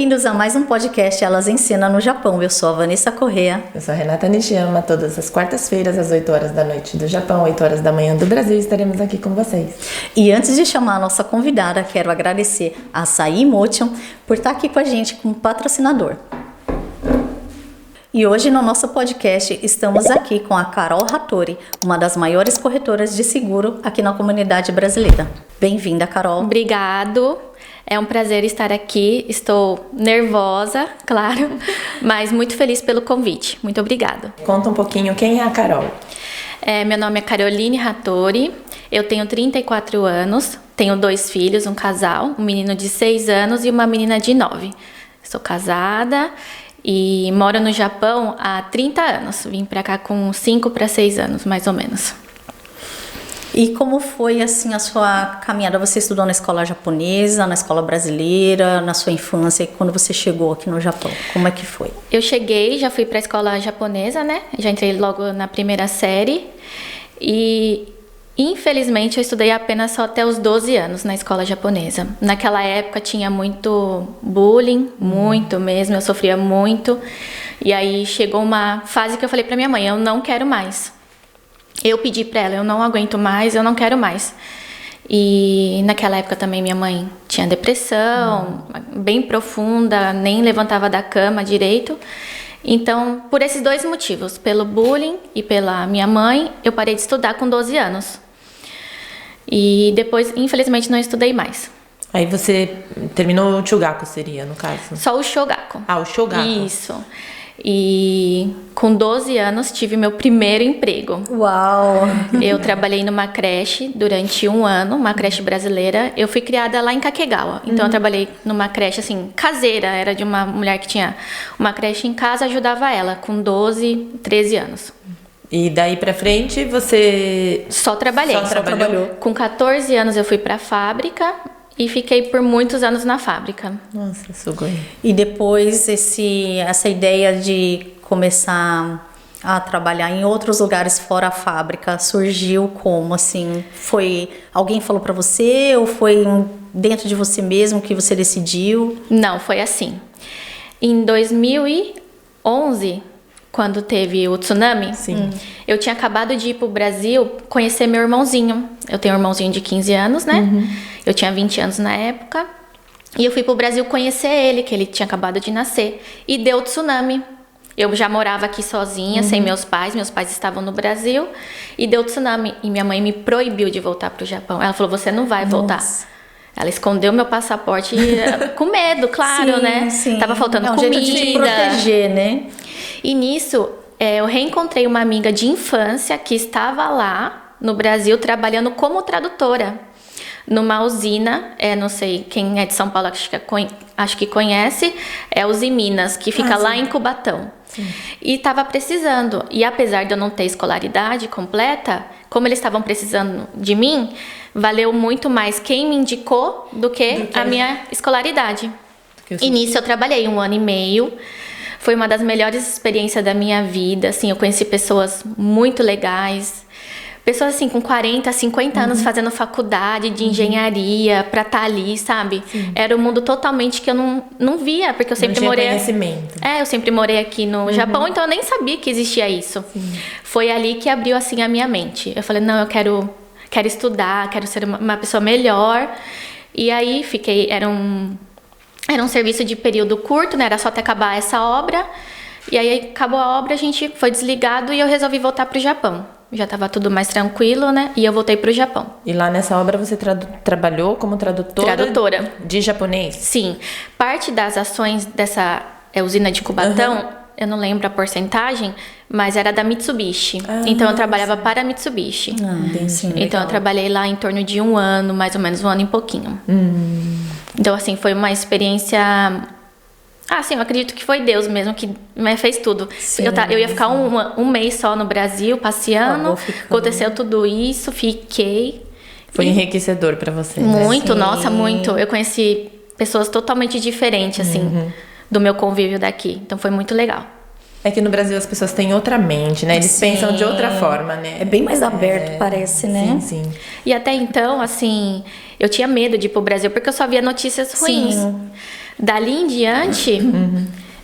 Bem-vindos a mais um podcast Elas Ensinam no Japão. Eu sou a Vanessa Correa. Eu sou a Renata Nishiyama. Todas as quartas-feiras, às 8 horas da noite do Japão, 8 horas da manhã do Brasil, estaremos aqui com vocês. E antes de chamar a nossa convidada, quero agradecer a Açaí Motion por estar aqui com a gente como patrocinador. E hoje no nosso podcast estamos aqui com a Carol Hattori, uma das maiores corretoras de seguro aqui na comunidade brasileira. Bem-vinda, Carol. Obrigado. É um prazer estar aqui. Estou nervosa, claro, mas muito feliz pelo convite. Muito obrigada. Conta um pouquinho quem é a Carol. Meu nome é Caroline Hattori. Eu tenho 34 anos, tenho 2 filhos, um casal, um menino de 6 anos e uma menina de 9. Sou casada e moro no Japão há 30 anos. Vim pra cá com 5 para 6 anos, mais ou menos. E como foi assim a sua caminhada? Você estudou na escola japonesa, na escola brasileira, na sua infância e quando você chegou aqui no Japão? Como é que foi? Eu cheguei, já fui pra escola japonesa, né? Já entrei logo na primeira série e infelizmente eu estudei apenas só até os 12 anos na escola japonesa. Naquela época tinha muito bullying, muito mesmo, eu sofria muito. E aí chegou uma fase que eu falei pra minha mãe, eu não quero mais. Eu pedi pra ela, eu não aguento mais, eu não quero mais. E naquela época também minha mãe tinha depressão, bem profunda, nem levantava da cama direito. Então, por esses 2 motivos, pelo bullying e pela minha mãe, eu parei de estudar com 12 anos. E depois, infelizmente, não estudei mais. Aí você terminou o Chugaku, seria, no caso? Só o Shogaku. Ah, o Shogaku. Isso. E com 12 anos tive meu primeiro emprego. Uau! Eu trabalhei numa creche durante 1 ano, uma creche brasileira. Eu fui criada lá em Kakegawa. Então eu trabalhei numa creche assim, caseira. Era de uma mulher que tinha uma creche em casa, ajudava ela com 12, 13 anos. E daí pra frente você... Só trabalhei. Só trabalhou? Com 14 anos eu fui pra fábrica e fiquei por muitos anos na fábrica. Nossa, sugoi. E depois essa ideia de começar a trabalhar em outros lugares fora a fábrica surgiu como assim? Foi alguém falou pra você ou foi dentro de você mesmo que você decidiu? Não, foi assim. Em 2011, quando teve o tsunami, Sim. Eu tinha acabado de ir pro Brasil conhecer meu irmãozinho. Eu tenho um irmãozinho de 15 anos, né? Eu tinha 20 anos na época. E eu fui pro Brasil conhecer ele, que ele tinha acabado de nascer. E deu tsunami. Eu já morava aqui sozinha, sem meus pais. Meus pais estavam no Brasil. E deu tsunami. E minha mãe me proibiu de voltar pro Japão. Ela falou, você não vai voltar. Ela escondeu meu passaporte com medo, claro, Sim, né? sim. Tava faltando um comida. jeito de te proteger, né? E nisso, eu reencontrei uma amiga de infância que estava lá no Brasil trabalhando como tradutora numa usina, não sei quem é de São Paulo, acho que conhece, é Usiminas, que fica lá em Cubatão. Sim. E estava precisando. E apesar de eu não ter escolaridade completa, como eles estavam precisando de mim, valeu muito mais quem me indicou do que a minha escolaridade. E nisso eu trabalhei 1 ano e meio. Foi uma das melhores experiências da minha vida, assim, eu conheci pessoas muito legais, pessoas assim com 40, 50 anos fazendo faculdade de engenharia pra estar ali, sabe? Sim. Era um mundo totalmente que eu não via, porque eu sempre morei... conhecimento. Eu sempre morei aqui no Japão, então eu nem sabia que existia isso. Sim. Foi ali que abriu assim a minha mente. Eu falei, não, eu quero estudar, quero ser uma pessoa melhor. E aí fiquei, era um serviço de período curto, né? Era só até acabar essa obra. E aí acabou a obra, a gente foi desligado e eu resolvi voltar pro Japão. Já estava tudo mais tranquilo, né? E eu voltei pro Japão. E lá nessa obra você trabalhou como tradutora? Tradutora. De japonês? Sim. Parte das ações dessa usina de Cubatão, eu não lembro a porcentagem, mas era da Mitsubishi. Então eu trabalhava para a Mitsubishi. Sim, então eu trabalhei lá em torno de 1 ano, mais ou menos 1 ano e pouquinho. Então assim, foi uma experiência... sim, eu acredito que foi Deus mesmo que fez tudo. Sim, eu ia ficar um mês só no Brasil, passeando. Aconteceu tudo isso, fiquei. Foi enriquecedor pra você, Muito, né? Nossa, muito. Eu conheci pessoas totalmente diferentes, assim, do meu convívio daqui. Então foi muito legal. É que no Brasil as pessoas têm outra mente, né? Eles pensam de outra forma, né? É bem mais aberto, parece, né? Sim. E até então, assim, eu tinha medo de ir pro Brasil, porque eu só via notícias ruins. Dali em diante,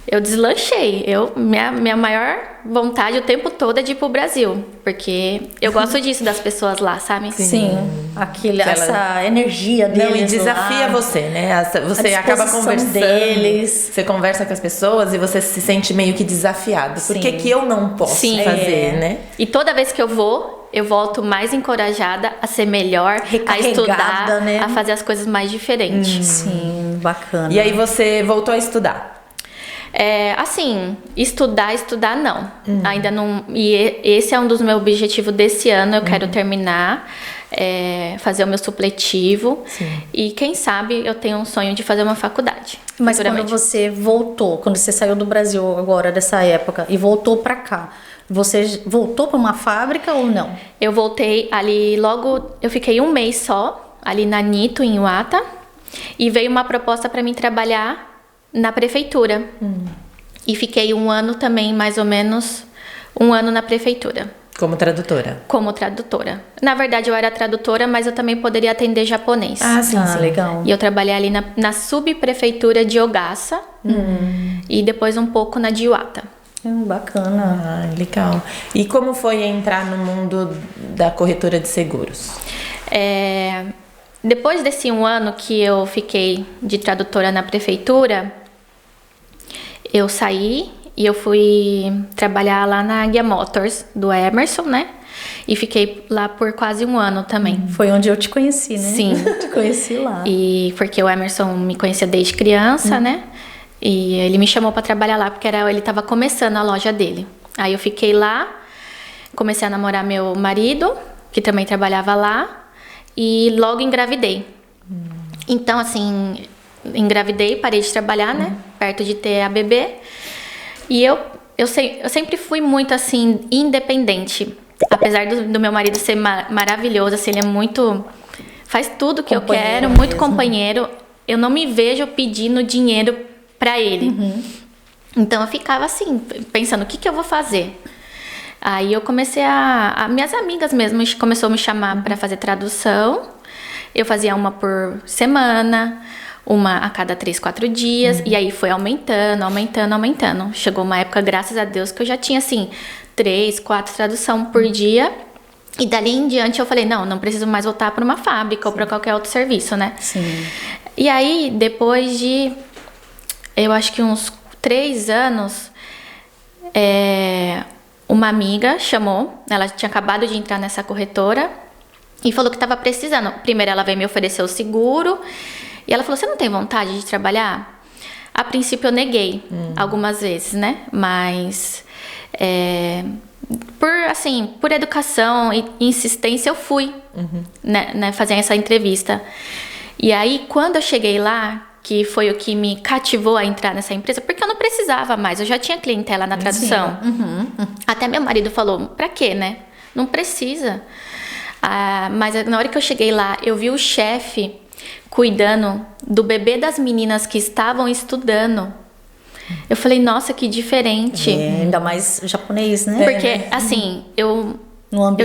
eu deslanchei. Minha maior vontade o tempo todo é de ir pro Brasil. Porque eu gosto disso das pessoas lá, sabe? Sim, essa energia deles. Não, e desafia lá, você, né? Você a acaba disposição conversando. deles. Você conversa com as pessoas e você se sente meio que desafiado. Por que eu não posso fazer, né? E toda vez que eu vou, eu volto mais encorajada a ser melhor, a estudar, né? a fazer as coisas mais diferentes. Sim, bacana. E aí você voltou a estudar? Assim, estudar não. Ainda não. E esse é um dos meus objetivos desse ano. Eu quero terminar, fazer o meu supletivo. Sim. E quem sabe eu tenho um sonho de fazer uma faculdade. Mas quando você voltou, quando você saiu do Brasil agora, dessa época, e voltou pra cá, você voltou pra uma fábrica ou não? Eu voltei ali logo. Eu fiquei um mês só, ali na Nito, em Iwata. E veio uma proposta para mim trabalhar na prefeitura. E fiquei um ano também, mais ou menos, um ano na prefeitura. Como tradutora? Como tradutora. Na verdade, eu era tradutora, mas eu também poderia atender japonês. Ah, sim, sim. Legal. E eu trabalhei ali na subprefeitura de Ogassa. E depois um pouco na de Iwata. Bacana. Ah, legal. E como foi entrar no mundo da corretora de seguros? Depois desse um ano que eu fiquei de tradutora na prefeitura, eu saí e eu fui trabalhar lá na Guia Motors do Emerson, né? E fiquei lá por quase um ano também. Foi onde eu te conheci, né? Sim. Te conheci lá. E porque o Emerson me conhecia desde criança, né? E ele me chamou para trabalhar lá porque ele estava começando a loja dele. Aí eu fiquei lá, comecei a namorar meu marido, que também trabalhava lá, e logo engravidei. Então, assim, engravidei, parei de trabalhar, né? Perto de ter a bebê. E eu sempre fui muito, assim, independente. Apesar do meu marido ser maravilhoso, assim, ele é muito... Faz tudo que eu quero, muito companheiro. Eu não me vejo pedindo dinheiro pra ele. Então, eu ficava assim, pensando, o que eu vou fazer? Aí eu comecei minhas amigas mesmo começou a me chamar para fazer tradução. Eu fazia uma por semana, uma a cada 3, 4 dias. E aí foi aumentando. Chegou uma época, graças a Deus, que eu já tinha assim 3, 4 traduções por dia. E dali em diante eu falei, não preciso mais voltar para uma fábrica ou para qualquer outro serviço, né? Sim. E aí, depois de, eu acho que uns 3 anos, uma amiga chamou, ela tinha acabado de entrar nessa corretora e falou que estava precisando. Primeiro ela veio me oferecer o seguro e ela falou, você não tem vontade de trabalhar? A princípio eu neguei algumas vezes, né? Mas por educação e insistência eu fui né, fazer essa entrevista. E aí quando eu cheguei lá, que foi o que me cativou a entrar nessa empresa, porque eu não precisava mais, eu já tinha clientela na tradução. Até meu marido falou, pra quê, né? Não precisa. Mas na hora que eu cheguei lá, eu vi o chefe cuidando do bebê das meninas que estavam estudando. Eu falei, nossa, que diferente. Ainda mais japonês, né? Porque, assim, eu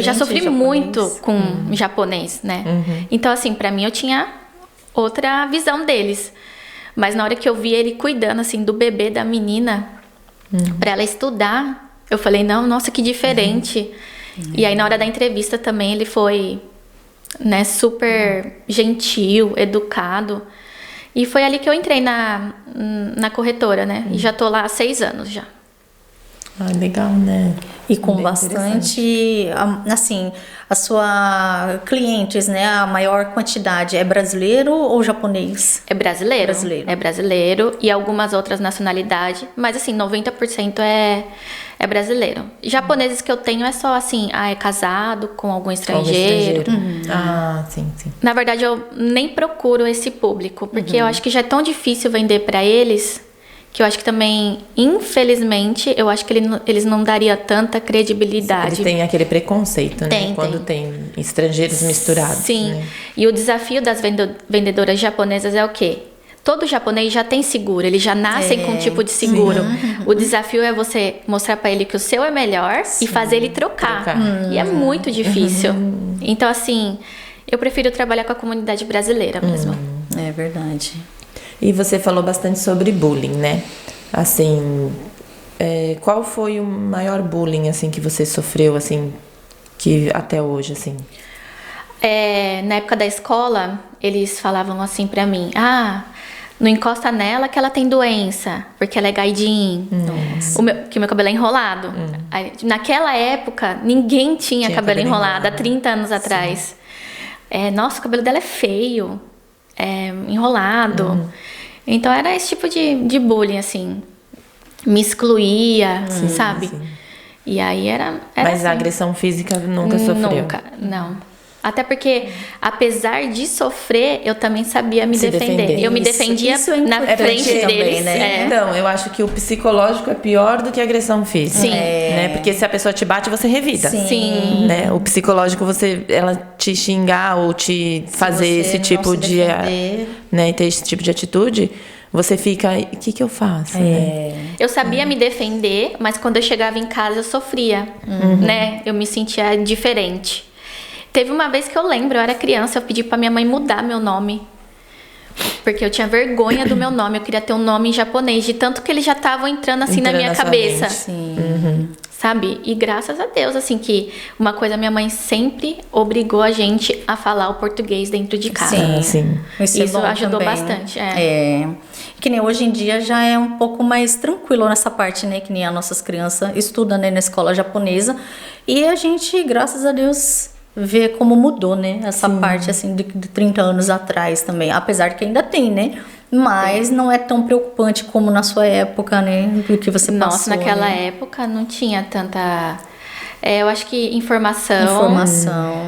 já sofri japonês. muito com japonês, né? Então, assim, pra mim eu tinha outra visão deles. Mas na hora que eu vi ele cuidando, assim, do bebê da menina, pra ela estudar, eu falei, nossa, que diferente. E aí, na hora da entrevista também, ele foi, né, super gentil, educado. E foi ali que eu entrei na corretora, né? E já tô lá há 6 anos já. Ah, legal, né? E com bastante, assim, a sua clientes, né? A maior quantidade é brasileiro ou japonês? É brasileiro. Brasileiro. É brasileiro e algumas outras nacionalidades. Mas, assim, 90% é brasileiro. Japoneses que eu tenho é só, assim, é casado com algum estrangeiro. Ah, sim. Na verdade, eu nem procuro esse público. Porque eu acho que já é tão difícil vender pra eles... que eu acho que também, infelizmente, eu acho que eles não dariam tanta credibilidade. Eles têm aquele preconceito, né? Tem. Quando tem estrangeiros misturados. Sim. Né? E o desafio das vendedoras japonesas é o quê? Todo japonês já tem seguro, eles já nascem com um tipo de seguro. O desafio é você mostrar pra ele que o seu é melhor e fazer ele trocar. E é muito difícil. Então, assim, eu prefiro trabalhar com a comunidade brasileira mesmo. É verdade. E você falou bastante sobre bullying, né? Assim, qual foi o maior bullying, assim, que você sofreu, assim, que até hoje, assim? Na época da escola, eles falavam assim pra mim: não encosta nela que ela tem doença, porque ela é gaidin. Que o meu cabelo é enrolado. Aí, naquela época, ninguém tinha cabelo enrolado, há 30 anos atrás. Nossa, o cabelo dela é feio, enrolado. Então era esse tipo de bullying, assim. Me excluía, sabe? Sim. E aí era Mas assim. a agressão física nunca sofreu? Nunca, não. Até porque, apesar de sofrer, eu também sabia me defender. Eu me defendia Isso é na importante frente também, deles. né? Então, eu acho que o psicológico é pior do que a agressão física. Sim. Né? Porque se a pessoa te bate, você revida. Sim. Né? O psicológico, ela te xingar ou te fazer você esse não tipo se de... defender. Né? Ter esse tipo de atitude, você fica... O que eu faço? Né? Eu sabia me defender, mas quando eu chegava em casa, eu sofria. Né? Eu me sentia diferente. Teve uma vez que eu lembro, eu era criança, eu pedi pra minha mãe mudar meu nome. Porque eu tinha vergonha do meu nome, eu queria ter um nome em japonês, de tanto que eles já estavam entrando assim na minha cabeça. Sim. Sabe? E graças a Deus, assim, que uma coisa, minha mãe sempre obrigou a gente a falar o português dentro de casa. Sim. Isso é bom ajudou também. bastante. Que nem hoje em dia já é um pouco mais tranquilo nessa parte, né? Que nem as nossas crianças estudam, né, na escola japonesa. E a gente, graças a Deus, vê como mudou, né? Essa parte, assim, de 30 anos atrás também. Apesar que ainda tem, né? Mas não é tão preocupante como na sua época, né? Do que você passou. Nossa, naquela né? época não tinha tanta... eu acho que informação.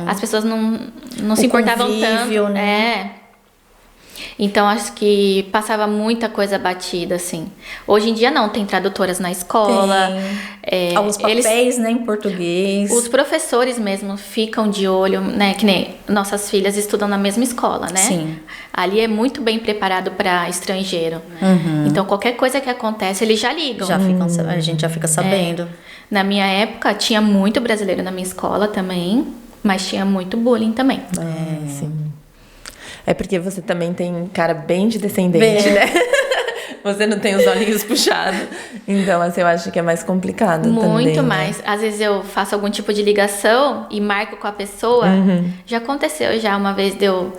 As pessoas não se importavam convívio, tanto. né? Então, acho que passava muita coisa batida, assim. Hoje em dia, não. Tem tradutoras na escola. Alguns papéis, né, em português. Os professores mesmo ficam de olho, né? Que nem nossas filhas estudam na mesma escola, né? Sim. Ali é muito bem preparado para estrangeiro. Então, qualquer coisa que acontece, eles já ligam. A gente já fica sabendo. Na minha época, tinha muito brasileiro na minha escola também. Mas tinha muito bullying também. Sim. É porque você também tem cara bem de descendente, né? Você não tem os olhinhos puxados. Então, assim, eu acho que é mais complicado também. Muito né? mais. Às vezes eu faço algum tipo de ligação e marco com a pessoa. Já aconteceu já uma vez de eu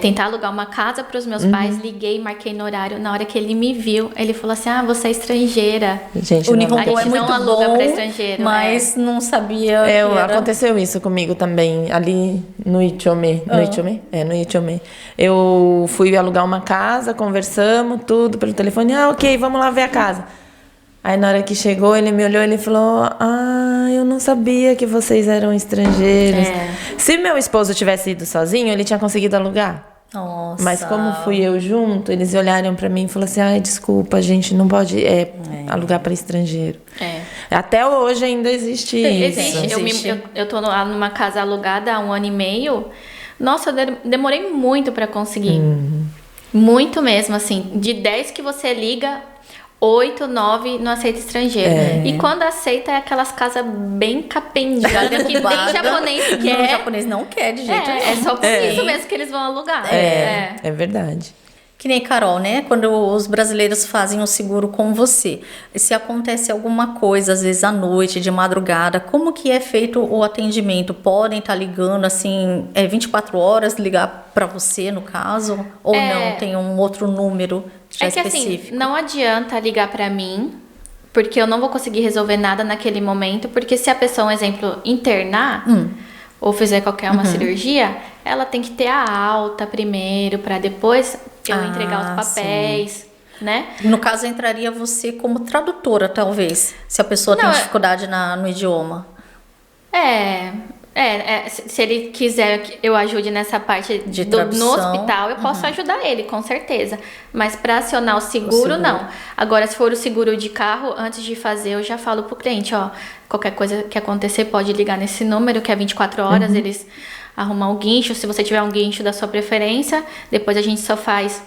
tentar alugar uma casa para os meus pais. Liguei, marquei no horário. Na hora que ele me viu, ele falou assim: você é estrangeira. Gente, O não Nihongo A é gente muito não aluga bom, pra estrangeiro, mas não sabia que era... Aconteceu isso comigo também, ali no Ichome. No Ichome? No Ichome. Eu fui alugar uma casa, conversamos, tudo pelo telefone. Ok, vamos lá ver a casa. Aí na hora que chegou, ele me olhou e ele falou: eu não sabia que vocês eram estrangeiros. Se meu esposo tivesse ido sozinho, ele tinha conseguido alugar. Nossa. Mas como fui eu junto, eles olharam pra mim e falaram assim: desculpa, a gente não pode alugar para estrangeiro. Até hoje ainda existe isso. Existe. Eu tô numa casa alugada há 1 ano e meio. Nossa, eu demorei muito pra conseguir. Muito mesmo, assim. De 10 que você liga, 8, 9 não aceita estrangeiro. E quando aceita, é aquelas casas bem capengadas que nem japonês quer. Não, o japonês não quer de jeito nenhum. É só por isso mesmo que eles vão alugar. É verdade. Que nem Carol, né? Quando os brasileiros fazem o seguro com você, se acontece alguma coisa, às vezes à noite, de madrugada, como que é feito o atendimento? Podem estar ligando, assim, 24 horas, ligar para você, no caso? Ou não? Tem um outro número já específico? Assim, não adianta ligar para mim, porque eu não vou conseguir resolver nada naquele momento, porque se a pessoa, um exemplo, internar... ou fizer qualquer uma cirurgia, ela tem que ter a alta primeiro, para depois eu entregar os papéis, né? No caso, entraria você como tradutora, talvez, se a pessoa tem dificuldade no idioma. Se ele quiser que eu ajude nessa parte De no tradução. hospital, eu posso ajudar ele, com certeza. Mas para acionar o seguro, não. Agora, se for o seguro de carro, antes de fazer, eu já falo pro cliente, qualquer coisa que acontecer, pode ligar nesse número, que é 24 horas, eles arrumam o guincho. Se você tiver um guincho da sua preferência, depois a gente só faz,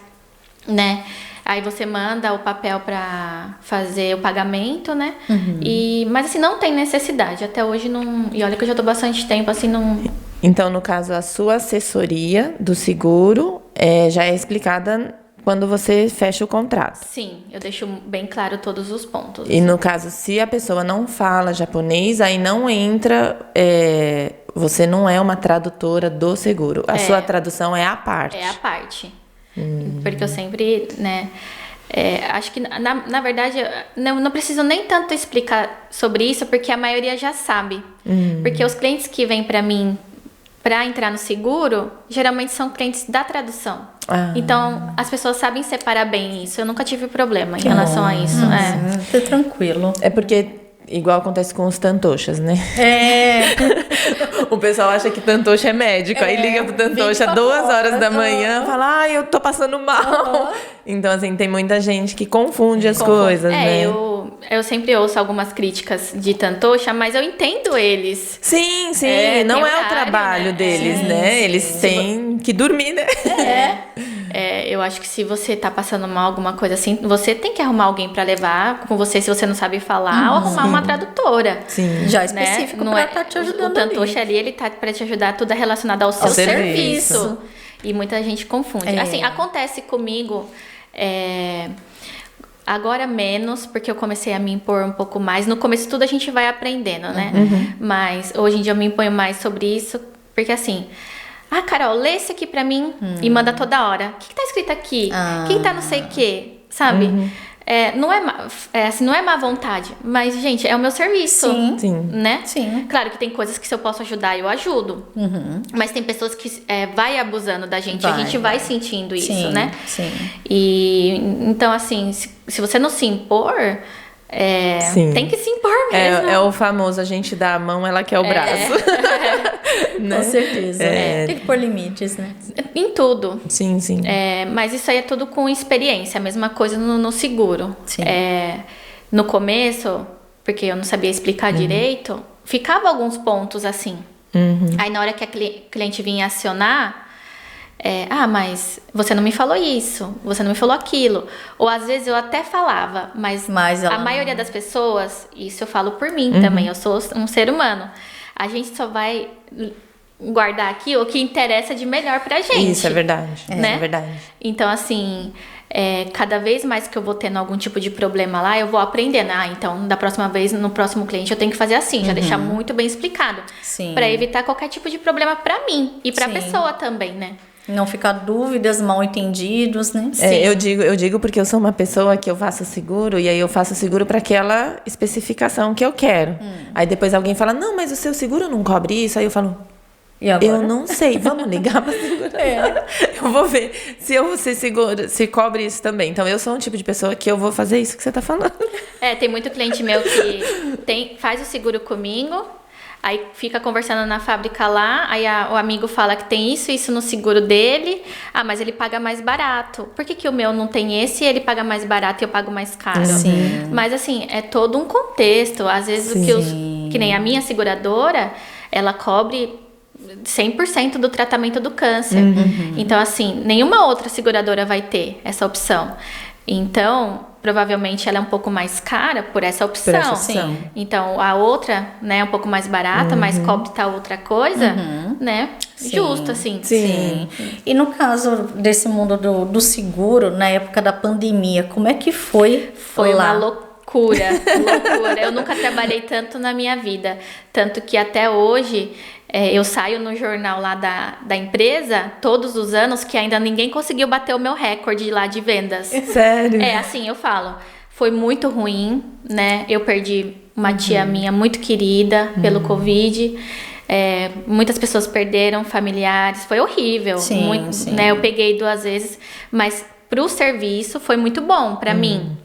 né? Aí você manda o papel para fazer o pagamento, né? Mas assim, não tem necessidade. Até hoje não... E olha que eu já tô bastante tempo, assim, não... Então, no caso, a sua assessoria do seguro já é explicada quando você fecha o contrato. Sim, eu deixo bem claro todos os pontos. E no caso, se a pessoa não fala japonês, aí não entra, você não é uma tradutora do seguro. A sua tradução é à parte. É a parte. Porque eu sempre, né... acho que, na verdade, não preciso nem tanto explicar sobre isso, porque a maioria já sabe. Porque os clientes que vêm para mim para entrar no seguro, geralmente são clientes da tradução. Então, as pessoas sabem separar bem isso. Eu nunca tive problema em relação a isso. Tá tranquilo. É porque, igual acontece com os tantoshas, né? O pessoal acha que tantocha é médico, aí liga pro tantocha 2h da manhã e fala, eu tô passando mal. Então, assim, tem muita gente que confunde as coisas, né? Eu sempre ouço algumas críticas de tantocha, mas eu entendo eles. Sim, não é o trabalho deles, né? Eles têm que dormir, né? Eu acho que se você tá passando mal, alguma coisa assim, você tem que arrumar alguém pra levar com você se você não sabe falar, ou arrumar uma tradutora. Sim. Já específico não pra tá te ajudando. O tantocha ali, ele tá pra te ajudar, tudo é relacionado ao seu serviço. E muita gente confunde. Assim, acontece comigo... Agora menos, porque eu comecei a me impor um pouco mais. No começo tudo a gente vai aprendendo, né? Mas hoje em dia eu me imponho mais sobre isso, porque assim... Carol, lê isso aqui pra mim e manda toda hora. O que tá escrito aqui? O que tá não sei o quê? Sabe? Não é má vontade, mas, gente, é o meu serviço. Sim. Né? Sim. Claro que tem coisas que se eu posso ajudar, eu ajudo. Mas tem pessoas que vai abusando da gente. A gente vai sentindo isso, né? Sim. E, então, assim, se você não se impor... tem que se impor mesmo. É o famoso, a gente dá a mão, ela quer o braço. Né? Com certeza. Tem que pôr limites, né? Em tudo. Sim. Mas isso aí é tudo com experiência. A mesma coisa no seguro. Sim. No começo, porque eu não sabia explicar direito, ficava alguns pontos assim. Aí na hora que a cliente vinha acionar... mas você não me falou isso, você não me falou aquilo. Ou às vezes eu até falava, mas a maioria das pessoas, isso eu falo por mim também, eu sou um ser humano. A gente só vai guardar aqui o que interessa de melhor pra gente. Isso é verdade, né? É verdade. Então, assim, cada vez mais que eu vou tendo algum tipo de problema lá, eu vou aprendendo. Então, da próxima vez, no próximo cliente, eu tenho que fazer assim, já deixar muito bem explicado. Sim. Pra evitar qualquer tipo de problema pra mim e pra pessoa também, né? Não ficar dúvidas, mal entendidos, né? Eu digo porque eu sou uma pessoa que eu faço seguro, e aí eu faço seguro para aquela especificação que eu quero. Aí depois alguém fala, não, mas o seu seguro não cobre isso. Aí eu falo, E agora? Eu não sei, vamos ligar para seguradora. Eu vou ver se cobre isso também. Então, eu sou um tipo de pessoa que eu vou fazer isso que você tá falando. Tem muito cliente meu que faz o seguro comigo, aí fica conversando na fábrica lá, aí o amigo fala que tem isso no seguro dele. Mas ele paga mais barato. Por que o meu não tem esse e ele paga mais barato e eu pago mais caro? Sim. Mas assim, é todo um contexto. Às vezes que nem a minha seguradora, ela cobre 100% do tratamento do câncer. Então, assim, nenhuma outra seguradora vai ter essa opção. Então, provavelmente ela é um pouco mais cara por essa opção. Sim. Então, a outra, né, é um pouco mais barata, mas cobre tal outra coisa, né? Sim. Justo, assim. Sim. E no caso desse mundo do seguro, na época da pandemia, como é que foi? Foi uma loucura. Eu nunca trabalhei tanto na minha vida. Tanto que até hoje... eu saio no jornal lá da empresa, todos os anos, que ainda ninguém conseguiu bater o meu recorde lá de vendas. Sério? Assim, eu falo. Foi muito ruim, né? Eu perdi uma tia minha muito querida pelo Covid. Muitas pessoas perderam familiares. Foi horrível. Sim. Né? Eu peguei 2 vezes. Mas pro serviço foi muito bom pra mim.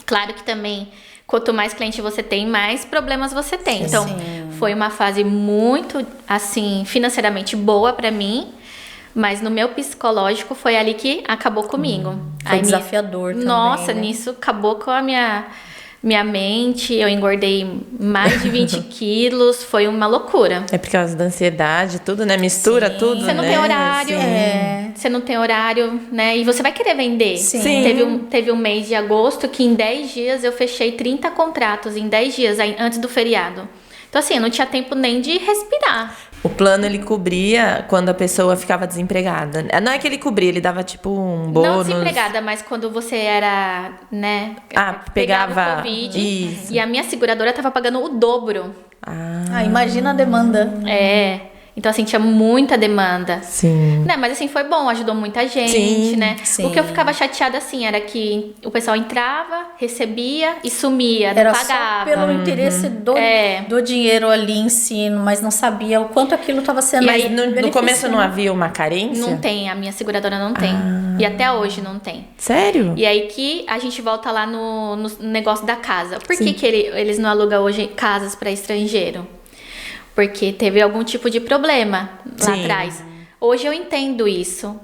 Claro que também... Quanto mais cliente você tem, mais problemas você tem. Então, foi uma fase muito, assim, financeiramente boa pra mim. Mas no meu psicológico foi ali que acabou comigo. Foi desafiador também, Nossa, né? nisso acabou com a minha mente. Eu engordei mais de 20 quilos. Foi uma loucura. É por causa da ansiedade, tudo, né? Mistura tudo, Você não tem horário. Você não tem horário, né? E você vai querer vender. Sim. Teve um mês de agosto que em 10 dias eu fechei 30 contratos. Em 10 dias, antes do feriado. Então, assim, eu não tinha tempo nem de respirar. O plano, ele cobria quando a pessoa ficava desempregada. Não é que ele cobria, ele dava tipo um bônus. Não desempregada, mas quando você era, né? Pegava Covid. isso. E a minha seguradora tava pagando o dobro. Imagina a demanda. Então, assim, tinha muita demanda. Sim. Né? Mas, assim, foi bom, ajudou muita gente, Sim, né? sim. O que eu ficava chateada, assim, era que o pessoal entrava, recebia e sumia, não Era pagava. só pelo interesse do dinheiro ali em si, mas não sabia o quanto aquilo estava sendo. Mas no começo não havia uma carência? Não tem, a minha seguradora não tem. E até hoje não tem. Sério? E aí que a gente volta lá no negócio da casa. Por que eles não alugam hoje casas para estrangeiro? Porque teve algum tipo de problema lá atrás. Hoje eu entendo isso.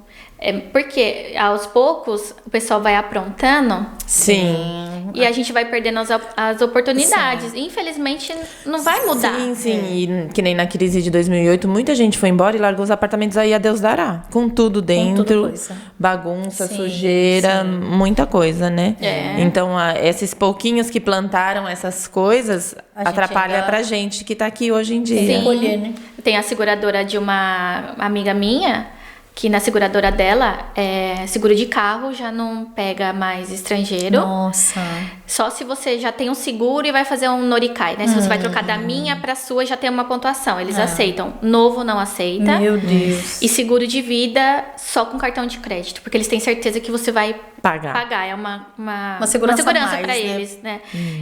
Porque aos poucos o pessoal vai aprontando. Sim. E a gente vai perdendo as oportunidades. Infelizmente não vai mudar. Sim. E que nem na crise de 2008, muita gente foi embora e largou os apartamentos aí a Deus dará. Com tudo dentro, bagunça, sujeira, muita coisa, né? Então, esses pouquinhos que plantaram essas coisas atrapalha pra gente que tá aqui hoje em dia. Sim. Tem a seguradora de uma amiga minha, que na seguradora dela, seguro de carro já não pega mais estrangeiro. Nossa. Só se você já tem um seguro e vai fazer um Norikai, né? Se você vai trocar da minha pra sua, já tem uma pontuação. Eles aceitam. Novo não aceita. Meu Deus. E seguro de vida só com cartão de crédito. Porque eles têm certeza que você vai pagar. É uma segurança mais, pra eles, né?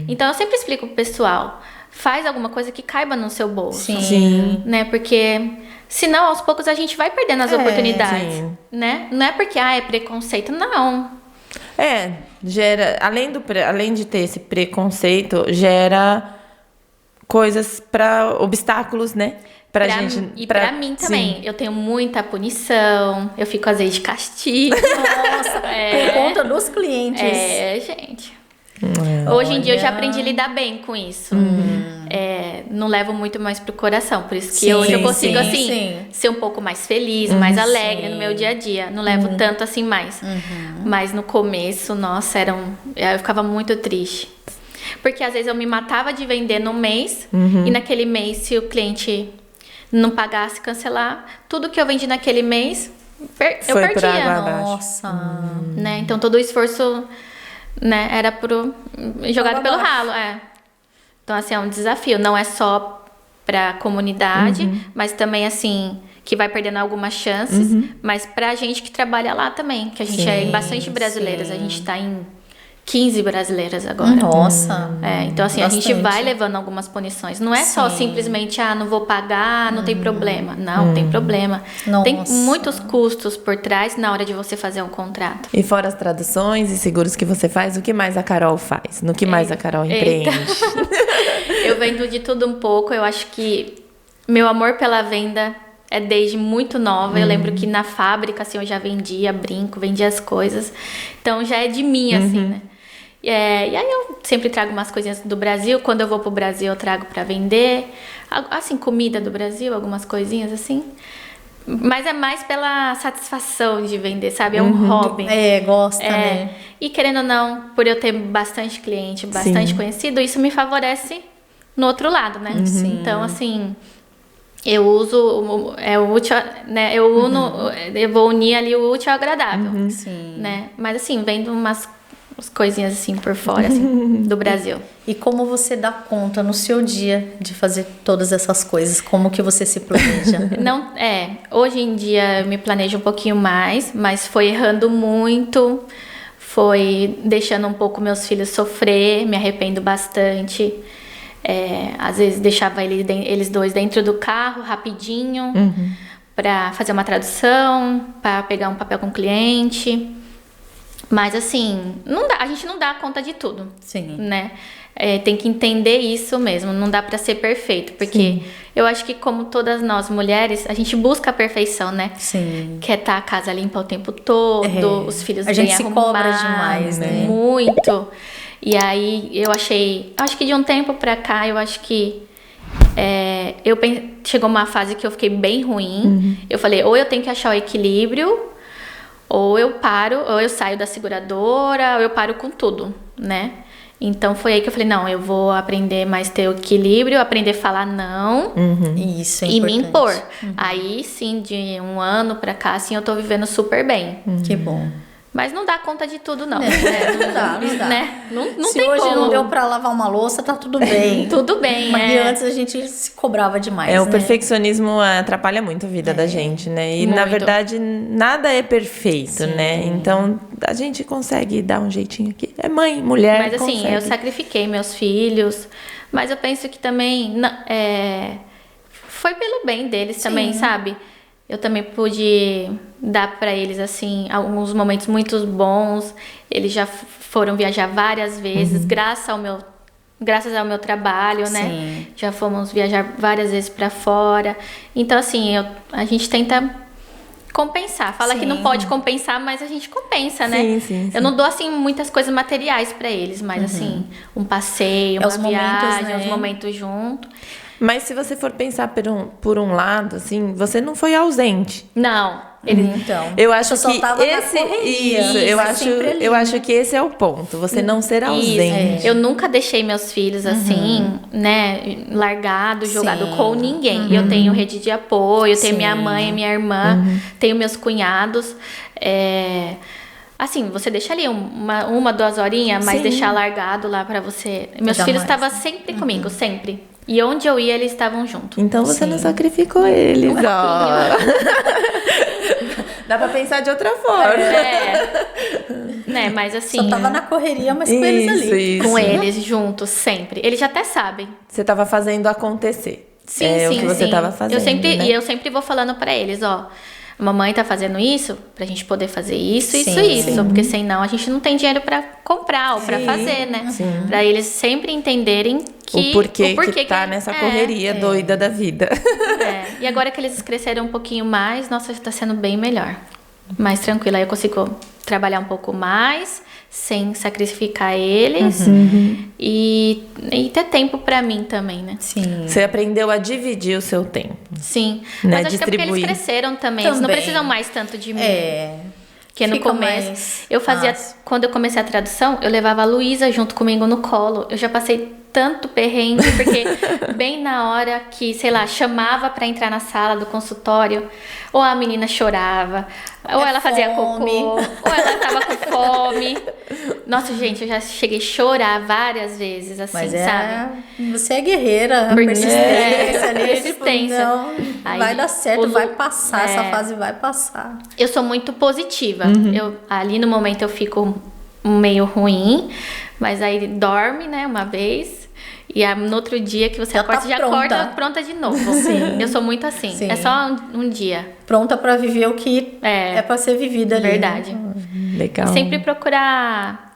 Então, eu sempre explico pro pessoal. Faz alguma coisa que caiba no seu bolso. Sim. Né? Porque... senão, aos poucos, a gente vai perdendo as oportunidades, né? Não é porque, é preconceito, não. Gera... Além de ter esse preconceito, gera coisas obstáculos, né? Pra gente... E pra mim também. Eu tenho muita punição, eu fico, às vezes, de castigo. Nossa, por conta dos clientes. Gente. Hoje em dia, eu já aprendi a lidar bem com isso. Não levo muito mais pro coração. Por isso que hoje eu consigo, ser um pouco mais feliz, mais alegre no meu dia a dia. Não levo tanto assim mais. Mas no começo, nossa, eu ficava muito triste. Porque às vezes eu me matava de vender no mês. E naquele mês, se o cliente não pagasse, cancelar, tudo que eu vendi naquele mês, eu perdia. Nossa. Né? Então todo o esforço, né, era jogado pelo ralo. Então, assim, é um desafio. Não é só pra comunidade, mas também, assim, que vai perdendo algumas chances. Mas pra gente que trabalha lá também, que a gente é bastante brasileiras. A gente tá em 15 brasileiras agora. Nossa. Então, assim, bastante. A gente vai levando algumas punições. Não é só simplesmente, não vou pagar, não tem problema. Não, tem problema. Nossa. Tem muitos custos por trás na hora de você fazer um contrato. E fora as traduções e seguros que você faz, o que mais a Carol faz? No que mais a Carol empreende? Eu vendo de tudo um pouco. Eu acho que meu amor pela venda é desde muito nova. Eu lembro que na fábrica, assim, eu já vendia brinco, vendia as coisas. Então, já é de mim, assim, né? E aí eu sempre trago umas coisinhas do Brasil. Quando eu vou pro Brasil, eu trago pra vender. Assim, comida do Brasil, algumas coisinhas assim. Mas é mais pela satisfação de vender, sabe? É um hobby. Gosta, né? E querendo ou não, por eu ter bastante cliente, bastante conhecido, isso me favorece no outro lado, né? Então, assim, eu uso o útil, né? Eu vou unir ali o útil ao agradável, né? Mas assim, vendo umas coisinhas assim por fora, assim, do Brasil. E como você dá conta no seu dia de fazer todas essas coisas? Como que você se planeja? Hoje em dia eu me planejo um pouquinho mais, mas foi errando muito, foi deixando um pouco meus filhos sofrer, me arrependo bastante. Às vezes deixava eles dois dentro do carro rapidinho para fazer uma tradução, para pegar um papel com o cliente. Mas assim, a gente não dá conta de tudo. Né? Tem que entender isso mesmo, não dá para ser perfeito, porque eu acho que como todas nós mulheres, a gente busca a perfeição, né? Quer estar a casa limpa o tempo todo, os filhos bem arrumados. A gente se cobra demais, né? Muito. E aí eu acho que de um tempo pra cá, eu acho que chegou uma fase que eu fiquei bem ruim. Eu falei, ou eu tenho que achar o equilíbrio, ou eu paro, ou eu saio da seguradora, ou eu paro com tudo, né? Então foi aí que eu falei, não, eu vou aprender mais ter o equilíbrio, aprender a falar não Isso é e me impor. importante. Aí sim, de um ano pra cá, assim, eu tô vivendo super bem. Que bom. Mas não dá conta de tudo, não. Não dá, não dá. Né? Não Se tem hoje como. não deu pra lavar uma louça, tá tudo bem. Tudo bem, Mas antes a gente se cobrava demais, O né? perfeccionismo atrapalha muito a vida da gente, né? E, na Muito. verdade, nada é perfeito, né? Então, a gente consegue dar um jeitinho aqui. É mãe, mulher, Mas assim, consegue. eu sacrifiquei meus filhos. Mas eu penso que também foi pelo bem deles também, sabe? Eu também pude dar pra eles, assim, alguns momentos muito bons. Eles já foram viajar várias vezes, graças ao meu trabalho, né? Sim. Já fomos viajar várias vezes pra fora. Então, assim, a gente tenta compensar. Fala que não pode compensar, mas a gente compensa, né? Sim. Eu não dou, assim, muitas coisas materiais pra eles, mas, assim, um passeio, uma os momentos, viagem, né? os momentos juntos. Mas se você for pensar por um lado, assim, você não foi ausente. Não, eles... Então, Eu acho só que tava na esse correria, isso, mas sempre ali, eu né? acho que esse é o ponto, você não ser ausente. Eu nunca deixei meus filhos assim, né, largado, jogado Sim. com ninguém. Eu tenho rede de apoio, tenho minha Sim. mãe, minha irmã, tenho meus cunhados. Assim, você deixa ali uma 2 horinhas, mas Sim. deixar largado lá pra você. Meus Jamais. filhos estavam sempre comigo, sempre. E onde eu ia, eles estavam junto. Então você não Sim. sacrificou eles, ó. Dá pra pensar de outra forma. Né, mas assim, Só tava na correria, mas com eles ali. Isso. com eles juntos, sempre. Eles já até sabem. Você tava fazendo acontecer. O que você tava fazendo, Eu sempre, né? E eu sempre vou falando pra eles, ó. A mamãe tá fazendo isso pra gente poder fazer isso, Sim, isso. sim. Porque senão a gente não tem dinheiro pra comprar ou pra Sim, fazer, né? Pra eles sempre entenderem que O porquê que tá nessa correria doida da vida. E agora que eles cresceram um pouquinho mais, nossa, tá sendo bem melhor. Mais tranquilo. Aí eu consigo trabalhar um pouco mais, sem sacrificar eles. E ter tempo pra mim também, né? Sim. Você aprendeu a dividir o seu tempo. Sim. Né, Mas acho que é porque eles distribuir. cresceram também. Eles não Também. precisam mais tanto de mim. Porque no Fica começo, mais eu fazia, fácil. quando eu comecei a tradução, eu levava a Luísa junto comigo no colo. Eu já passei tanto perrengue, porque bem na hora que, sei lá, chamava pra entrar na sala do consultório, ou a menina chorava, ou ela fazia fome. cocô, ou ela tava com fome. Nossa, gente, eu já cheguei a chorar várias vezes, assim, Mas sabe? você é guerreira, a Porque- persistência ali, persistência. Tipo, não, Aí, vai dar certo, o vai Lu- passar, essa fase vai passar. Eu sou muito positiva. Ali no momento eu fico meio ruim, mas aí dorme, né, uma vez. E no outro dia que você Já acorda, tá já pronta. acorda pronta de novo. Sim. Eu sou muito assim. Sim. É só um dia. Pronta pra viver o que é pra ser vivido ali. Verdade. Né? Legal. E sempre procurar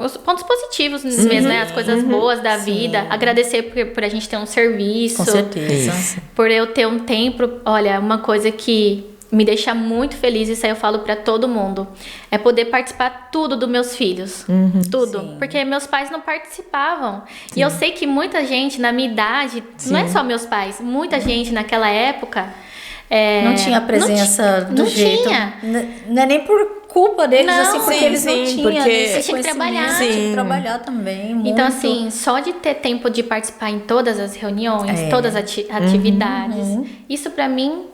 os pontos positivos mesmo, né? As coisas boas da vida. Agradecer por a gente ter um serviço. Com certeza. Isso. Por eu ter um tempo. Olha, uma coisa que me deixa muito feliz, isso aí eu falo pra todo mundo, é poder participar tudo dos meus filhos. Tudo. Sim. Porque meus pais não participavam. E eu sei que muita gente na minha idade, não é só meus pais, muita gente naquela época. Não tinha presença do não jeito. tinha. Não é nem por culpa deles, Não. assim, porque Sim, eles não sim, tinham porque- esse Tinha que trabalhar. conhecimento, tinha Sim. que trabalhar também. Muito. Então, assim, só de ter tempo de participar em todas as reuniões, todas as atividades, isso pra mim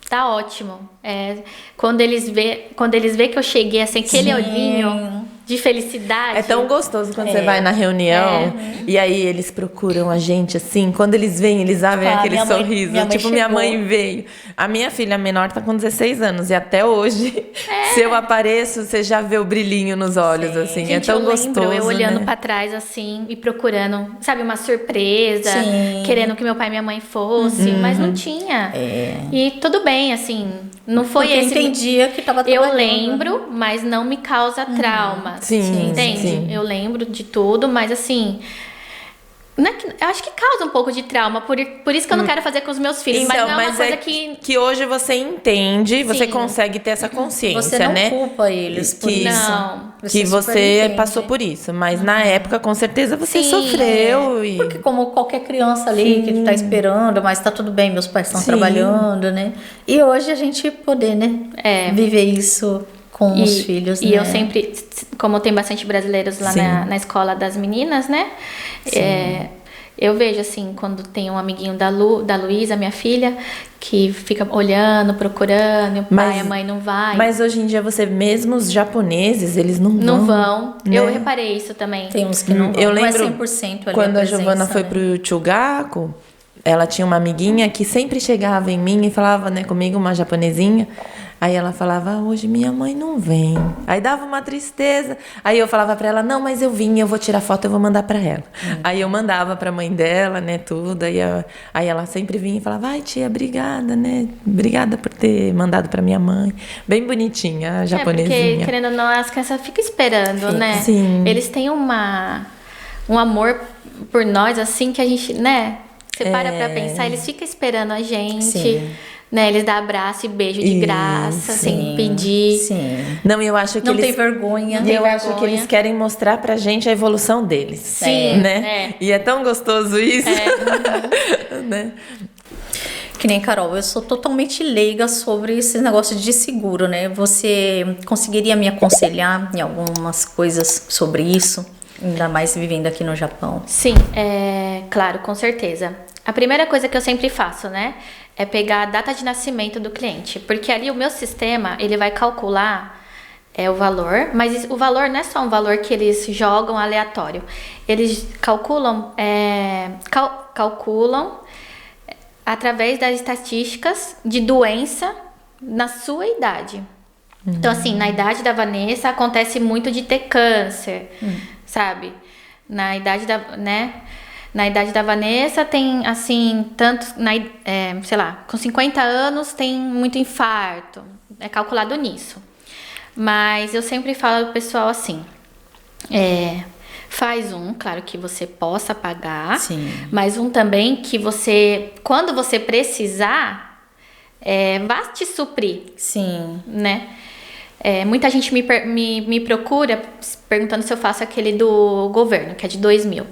tá ótimo. Quando eles vê que eu cheguei, assim, aquele Sim. olhinho de felicidade. É tão gostoso quando você vai na reunião e aí eles procuram a gente assim. Quando eles vêm, eles abrem aquele minha mãe- sorriso. minha mãe Tipo, minha chegou. mãe veio. A minha filha menor tá com 16 anos e até hoje, se eu apareço, você já vê o brilhinho nos olhos, assim. Gente, é tão eu gostoso. lembro eu olhando né? pra trás, assim, e procurando, sabe, uma surpresa, Sim. querendo que meu pai e minha mãe fossem, mas não tinha. E tudo bem, assim, não foi Porque eu esse. entendia que tava Eu trabalhando. lembro, mas não me causa trauma. Sim, Entende? sim. Eu lembro de tudo, mas assim. Não é que, eu acho que causa um pouco de trauma, por isso que eu não quero fazer com os meus filhos. Então, mas não é uma mas coisa é que. que hoje você entende, você Sim. consegue ter essa consciência, Você não né? culpa eles por Que- isso. Não. Que super você entende. passou por isso. Mas na época, com certeza, você Sim. sofreu. E... Porque como qualquer criança ali que tá esperando, mas tá tudo bem, meus pais estão Sim. trabalhando, né? E hoje a gente poder, né? Viver isso com os filhos, E né? eu sempre, como tem bastante brasileiros lá na escola das meninas, né? Eu vejo, assim, quando tem um amiguinho da Luísa, minha filha, que fica olhando, procurando, e o pai e a mãe não vai. Mas hoje em dia, mesmo os japoneses, eles não vão. Não vão. Né? Eu reparei isso também. Tem uns que não vão. Eu Não é lembro 100% ali quando a presença, Giovana foi né? pro Chugaku, ela tinha uma amiguinha que sempre chegava em mim e falava, né, comigo, uma japonesinha. Aí ela falava, hoje minha mãe não vem. Aí dava uma tristeza. Aí eu falava pra ela, não, mas eu vim, eu vou tirar foto, eu vou mandar pra ela. Aí eu mandava pra mãe dela, né, tudo. Aí ela sempre vinha e falava, ai tia, obrigada, né? Obrigada por ter mandado pra minha mãe. Bem bonitinha, a japonesinha. Porque, querendo ou não, as crianças ficam esperando, né? Sim. Eles têm um amor por nós, assim, que a gente, né? Você para pra pensar, eles ficam esperando a gente. Sim. Né? Eles dão abraço e beijo de graça, sem pedir. Sim. Não, eu acho que Não eles... tem vergonha. Eu acho que eles querem mostrar pra gente a evolução deles. Sim, né? E é tão gostoso isso. Né? Que nem Carol, eu sou totalmente leiga sobre esse negócio de seguro, né? Você conseguiria me aconselhar em algumas coisas sobre isso? Ainda mais vivendo aqui no Japão. Sim, claro, com certeza. A primeira coisa que eu sempre faço, né? É pegar a data de nascimento do cliente. Porque ali o meu sistema, ele vai calcular o valor. Mas o valor não é só um valor que eles jogam aleatório. Eles calculam através das estatísticas de doença na sua idade. Então, assim, na idade da Vanessa acontece muito de ter câncer, sabe? Na idade Na idade da Vanessa tem, assim, sei lá, com 50 anos tem muito infarto. É calculado nisso. Mas eu sempre falo pro pessoal assim, faz claro que você possa pagar, Sim. mas também que você, quando você precisar, vá te suprir. Sim. Né? Muita gente me procura perguntando se eu faço aquele do governo, que é de 2.000,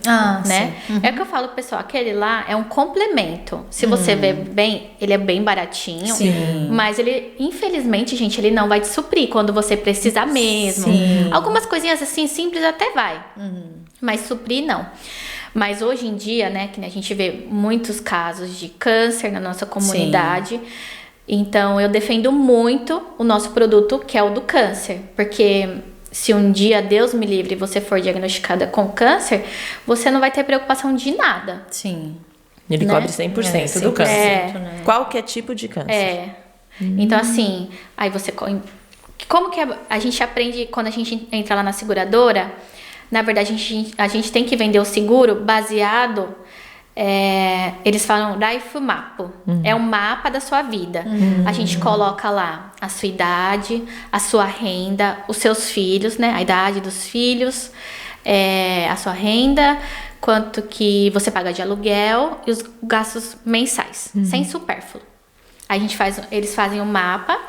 né? Sim. É o que eu falo pro pessoal, aquele lá é um complemento. Se você ver bem, ele é bem baratinho. Sim. Mas ele, infelizmente, gente, ele não vai te suprir quando você precisar mesmo. Sim. Algumas coisinhas assim simples até vai. Mas suprir, não. Mas hoje em dia, né, que a gente vê muitos casos de câncer na nossa comunidade. Sim. Então, eu defendo muito o nosso produto, que é o do câncer. Porque se um dia, Deus me livre, você for diagnosticada com câncer, você não vai ter preocupação de nada. Sim. Ele cobre 100% do câncer. Né? Qualquer tipo de câncer. Então, assim, aí você... Como que a gente aprende quando a gente entra lá na seguradora? Na verdade, a gente tem que vender o seguro baseado... eles falam Life Map. É um mapa da sua vida. A gente coloca lá a sua idade, a sua renda, os seus filhos, né? A idade dos filhos, a sua renda, quanto que você paga de aluguel e os gastos mensais, sem supérfluo. Eles fazem um mapa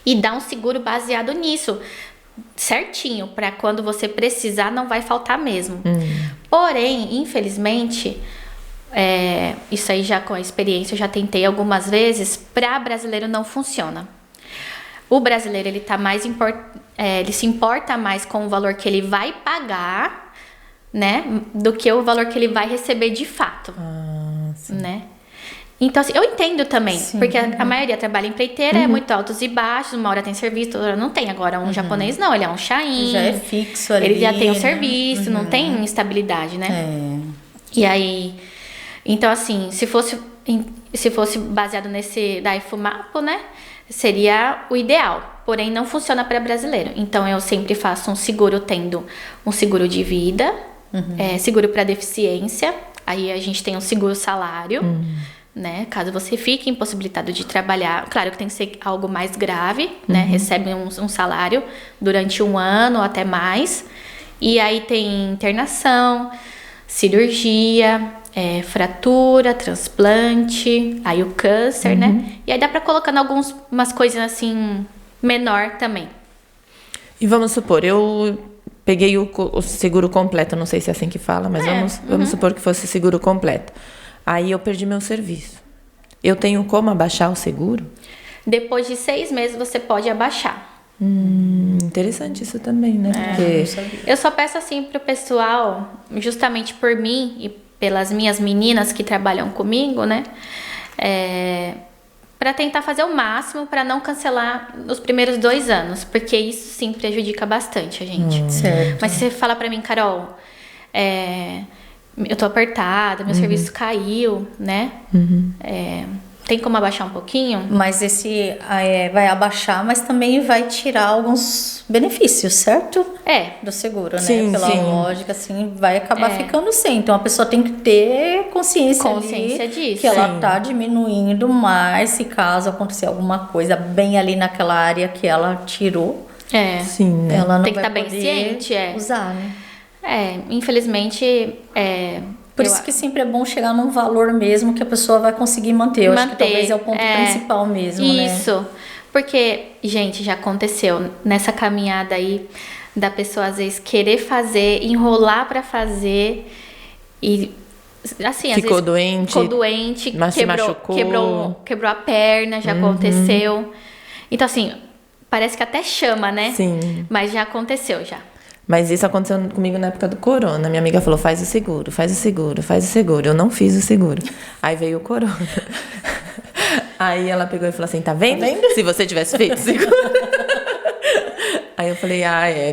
e dá um seguro baseado nisso, certinho, para quando você precisar não vai faltar mesmo. Porém, infelizmente... isso aí já com a experiência eu já tentei algumas vezes, para brasileiro não funciona. O brasileiro ele tá mais ele se importa mais com o valor que ele vai pagar, né, do que o valor que ele vai receber de fato, né? Então assim, eu entendo também, porque a maioria trabalha em empreiteira, é muito altos e baixos, uma hora tem serviço, outra hora não tem. Agora um japonês não, ele é um Shain, já é fixo ali, ele já tem um né? serviço, não tem instabilidade, né? E aí, então assim, se fosse baseado nesse da Ifumapo, né, seria o ideal, porém não funciona para brasileiro. Então eu sempre faço um seguro tendo um seguro de vida, seguro para deficiência, aí a gente tem um seguro salário, né, caso você fique impossibilitado de trabalhar, claro que tem que ser algo mais grave, né, recebe um salário durante 1 ano ou até mais, e aí tem internação, cirurgia, fratura, transplante, aí o câncer, né? E aí dá pra colocar umas coisas assim, menor também. E vamos supor, eu peguei o seguro completo, não sei se é assim que fala, mas vamos supor que fosse seguro completo. Aí eu perdi meu serviço. Eu tenho como abaixar o seguro? Depois de 6 meses você pode abaixar. Interessante isso também, né? Porque Eu só peço assim pro pessoal, justamente por mim e pelas minhas meninas que trabalham comigo, né? Para tentar fazer o máximo para não cancelar nos primeiros 2 anos, porque isso sim prejudica bastante a gente. Certo. Mas se você falar para mim, Carol, eu tô apertada, meu serviço caiu, né? Tem como abaixar um pouquinho? Mas esse vai abaixar, mas também vai tirar alguns benefícios, certo? Do seguro, né? Sim, Pela sim. lógica, assim, vai acabar ficando sem. Então a pessoa tem que ter consciência ali disso. que ela tá diminuindo mais se caso acontecer alguma coisa bem ali naquela área que ela tirou. sim, né? Ela não Tem que vai estar bem poder ciente, usar, né? Infelizmente, Por isso que sempre é bom chegar num valor mesmo que a pessoa vai conseguir manter. Eu acho que talvez é o ponto principal mesmo, né? Isso. Porque, gente, já aconteceu nessa caminhada aí da pessoa às vezes querer fazer, enrolar pra fazer e assim, Ficou às vezes ficou doente, mas se machucou. quebrou a perna, já aconteceu. Então assim, parece que até chama, né? Sim. Mas já aconteceu já. Mas isso aconteceu comigo na época do corona. Minha amiga falou, faz o seguro, faz o seguro, faz o seguro. Eu não fiz o seguro. Aí veio o corona. Aí ela pegou e falou assim, tá vendo? Se você tivesse feito seguro. Aí eu falei,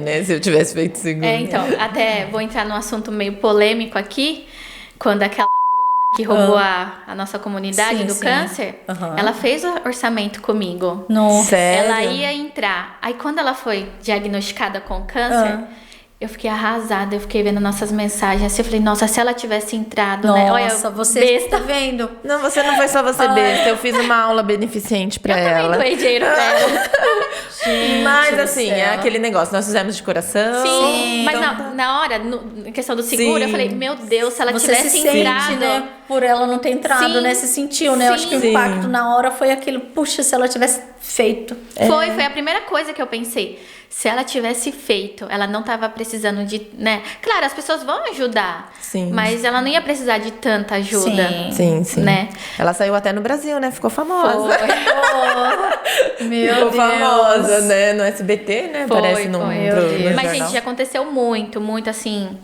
né? Se eu tivesse feito seguro. Então, até vou entrar num assunto meio polêmico aqui. Quando aquela Bruna que roubou a nossa comunidade do câncer, ela fez o orçamento comigo. Nossa. Sério? Ela ia entrar. Aí quando ela foi diagnosticada com câncer, eu fiquei arrasada. Eu fiquei vendo nossas mensagens. Assim, eu falei, nossa, se ela tivesse entrado, né? Olha, você besta. tá vendo? Não, você não foi só você besta. Eu fiz uma aula beneficente pra Eu ela. também doei dinheiro pra ela. Mas do assim, céu. é aquele negócio. Nós fizemos de coração. Sim, mas então na hora, em questão do seguro, eu falei, meu Deus, se ela Você tivesse se sente, entrado... né? Por ela não ter entrado, Sim. né? Se sentiu, né? Eu acho que o Sim. impacto na hora foi aquilo, puxa, se ela tivesse feito. Foi a primeira coisa que eu pensei. Se ela tivesse feito, ela não tava precisando de, né? Claro, as pessoas vão ajudar. Sim. Mas ela não ia precisar de tanta ajuda. Sim. Sim. Né? Ela saiu até no Brasil, né? Ficou famosa. Meu Ficou Deus. famosa, né? No SBT, né? Parece no Meu Deus. Mas, jornal. gente, já aconteceu muito assim,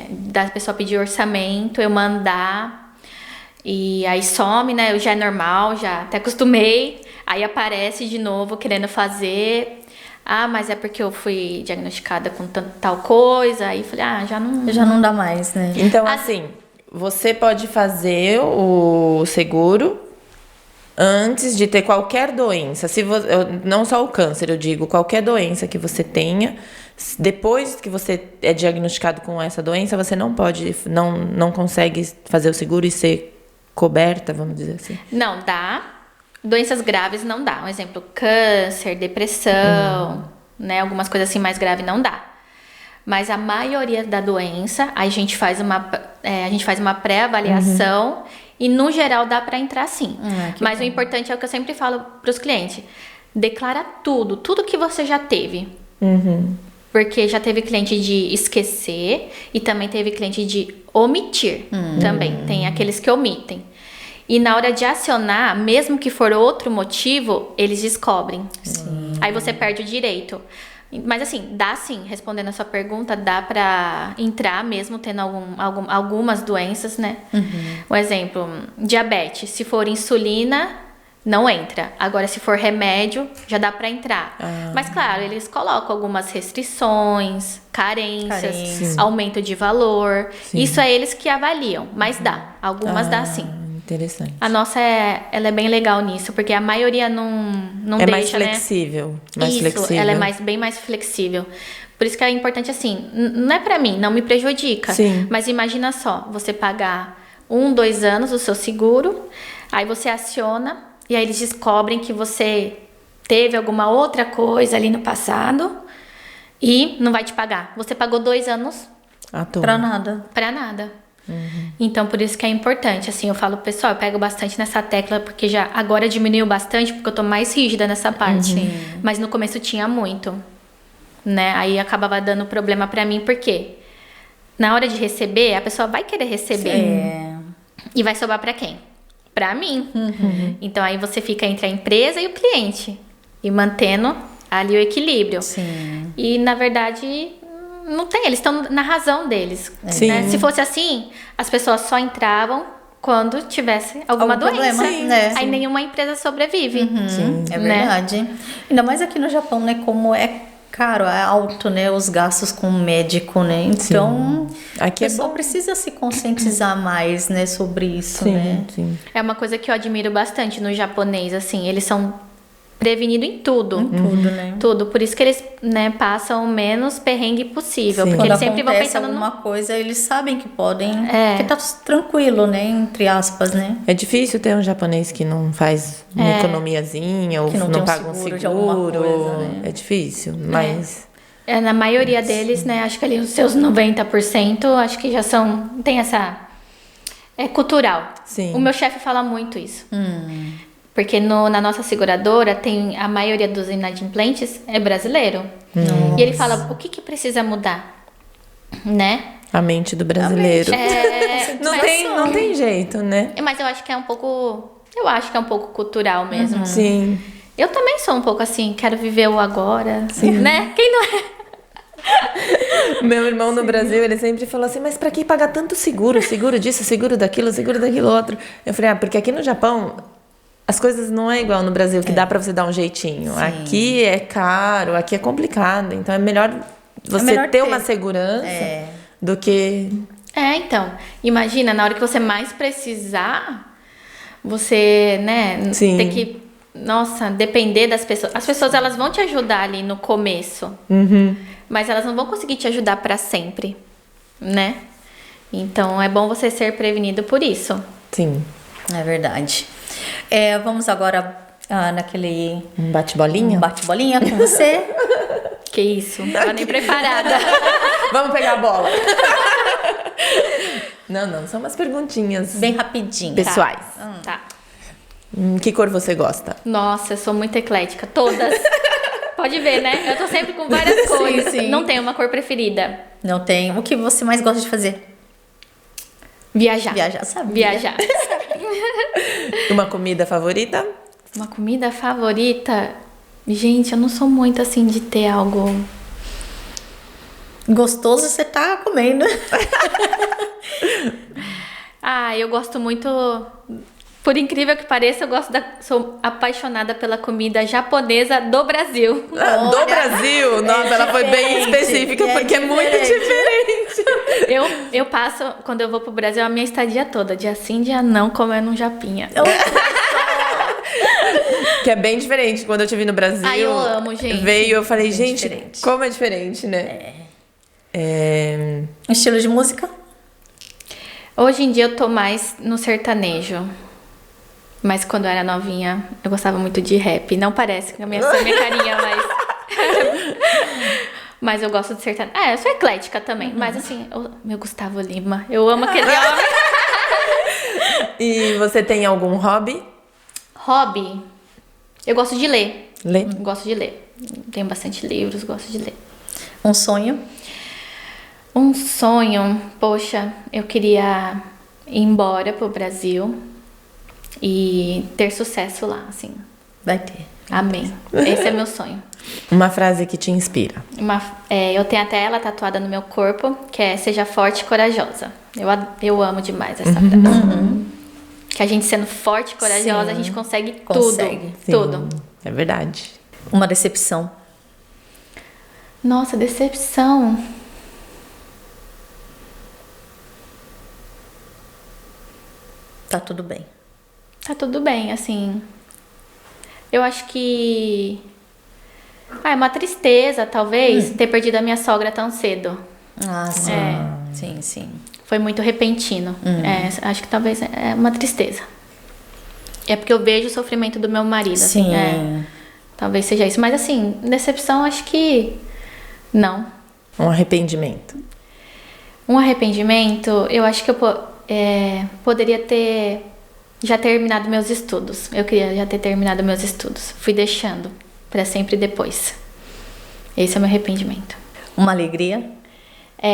da pessoa pedir orçamento, eu mandar, e aí some, né? Eu já é normal, já até acostumei. Aí aparece de novo querendo fazer. Mas é porque eu fui diagnosticada com tal coisa. Aí falei, Já não dá mais, né? Então, assim, você pode fazer o seguro antes de ter qualquer doença. Não só o câncer, eu digo, qualquer doença que você tenha. Depois que você é diagnosticado com essa doença, você não pode, não consegue fazer o seguro e ser coberta, vamos dizer assim. Não, dá. Doenças graves não dá. Um exemplo, câncer, depressão, né? Algumas coisas assim mais graves não dá. Mas a maioria da doença, a gente faz uma pré-avaliação e, no geral, dá para entrar sim. Mas o importante é o que eu sempre falo para os clientes. Declara tudo que você já teve. Porque já teve cliente de esquecer e também teve cliente de omitir. Também, tem aqueles que omitem. E na hora de acionar, mesmo que for outro motivo, eles descobrem. Sim. Aí você perde o direito. Mas assim, dá sim, respondendo a sua pergunta, dá pra entrar mesmo tendo algumas doenças, né? Um exemplo, diabetes. Se for insulina, não entra. Agora, se for remédio, já dá pra entrar. Mas claro, eles colocam algumas restrições, carências. Aumento de valor. Sim. Isso é eles que avaliam, mas dá. Algumas dá sim. Interessante. A nossa ela é bem legal nisso, porque a maioria não deixa, mais flexível. Mais flexível. Ela é bem mais flexível. Por isso que é importante assim, não é pra mim, não me prejudica. Sim. Mas imagina só, você pagar 1-2 anos o seu seguro, aí você aciona e aí eles descobrem que você teve alguma outra coisa ali no passado e não vai te pagar. Você pagou 2 anos Pra nada. Pra nada. Então, por isso que é importante, assim, eu falo, pessoal, eu pego bastante nessa tecla, porque já agora diminuiu bastante, porque eu tô mais rígida nessa parte. Mas no começo tinha muito, né? Aí acabava dando problema pra mim, porque na hora de receber, a pessoa vai querer receber. E vai sobrar pra quem? Pra mim. Então, aí você fica entre a empresa e o cliente, e mantendo ali o equilíbrio. Sim. E, na verdade, não tem. Eles estão na razão deles. Sim. Né? Se fosse assim, as pessoas só entravam quando tivesse alguma Algum doença. problema, né? Aí nenhuma empresa sobrevive. É né? verdade. Ainda mais aqui no Japão, né? Como é caro, é alto, né? Os gastos com o médico, né? Então, Aqui o é pessoal bom. precisa se conscientizar mais, né? Sobre isso, Sim, né? sim. É uma coisa que eu admiro bastante no japonês, assim. Eles são prevenidos em tudo. Tudo, né? Tudo. Por isso que eles, né, passam o menos perrengue possível. Sim. Porque Quando eles sempre vão acontece pensando alguma no... coisa, eles sabem que podem... É. Que tá tranquilo, né? Entre aspas, né? É difícil ter um japonês que não faz uma economiazinha ou Que não não, tem um paga um seguro de alguma seguro. coisa, né? É difícil, mas Na maioria deles, né, acho que ali os seus 90%, acho que já são... Tem essa... É cultural. Sim. O meu chefe fala muito isso. Porque na nossa seguradora, tem a maioria dos inadimplentes é brasileiro. E ele fala, o que precisa mudar? Né? a mente do brasileiro. Não Mas, tem jeito, né? mas eu acho que é um pouco... Eu acho que é um pouco cultural mesmo. Sim. Eu também sou um pouco assim, quero viver o agora, né? Quem não é? Meu irmão no Brasil, ele sempre falou assim, mas pra que pagar tanto seguro? Seguro disso, seguro daquilo outro. Eu falei, porque aqui no Japão, as coisas não é igual no Brasil, que dá pra você dar um jeitinho. Sim. Aqui é caro, aqui é complicado. Então é melhor você melhor ter ter. uma segurança do que... Então, imagina, na hora que você mais precisar, você, né, Sim. ter que, nossa, depender das pessoas. As pessoas, elas vão te ajudar ali no começo, mas elas não vão conseguir te ajudar pra sempre, né? Então, é bom você ser prevenido por isso. Sim. É verdade. Vamos agora naquele Um bate-bolinha? bate-bolinha com você. Que isso, não tava nem preparada. Vamos pegar a bola. Não, são umas perguntinhas Bem rapidinho. pessoais. Tá. Que cor você gosta? Nossa, eu sou muito eclética, todas. Pode ver, né? Eu tô sempre com várias cores. sim. Não tenho uma cor preferida. Não tem. O que você mais gosta de fazer? Viajar. Viajar, sabe? Viajar. Uma comida favorita? Uma comida favorita? Gente, eu não sou muito assim de ter algo... Gostoso você tá comendo. Eu gosto muito... Por incrível que pareça, sou apaixonada pela comida japonesa do Brasil. Do Brasil? Nossa, ela foi bem diferente, específica, porque é muito diferente. Eu passo, quando eu vou pro Brasil, a minha estadia toda, dia sim, dia não, comendo um japinha. Que é bem diferente. Quando eu te vi no Brasil, Eu amo, gente. veio, eu falei, Bem gente, diferente. como é diferente, né? Estilo de música? Hoje em dia eu tô mais no sertanejo. Mas quando eu era novinha, eu gostava muito de rap. Não parece com a minha carinha, mas... Mas eu gosto de sertanejo. Eu sou eclética também. Mas assim, meu Gustavo Lima. Eu amo aquele homem. E você tem algum hobby? Hobby? Eu gosto de ler. Ler? Gosto de ler. Tenho bastante livros, gosto de ler. Um sonho? Um sonho, poxa, eu queria ir embora pro Brasil e ter sucesso lá, assim. Vai ter. Amém. Esse é meu sonho. Uma frase que te inspira. Eu tenho até ela tatuada no meu corpo, que é seja forte e corajosa. Eu amo demais essa frase. Que a gente sendo forte e corajosa, Sim. a gente consegue Consegue. tudo. É verdade. Uma decepção? Nossa, decepção. Tá tudo bem. Tá tudo bem, assim. Eu acho que... é uma tristeza, talvez, ter perdido a minha sogra tão cedo. Ah, sim. É. Sim, sim. Foi muito repentino. Acho que talvez é uma tristeza. É porque eu vejo o sofrimento do meu marido. Assim, Sim. talvez seja isso. Mas assim, decepção acho que não. Um arrependimento. Um arrependimento, eu acho que eu poderia ter já terminado meus estudos. Eu queria já ter terminado meus estudos. Fui deixando para sempre depois. Esse é o meu arrependimento. Uma alegria?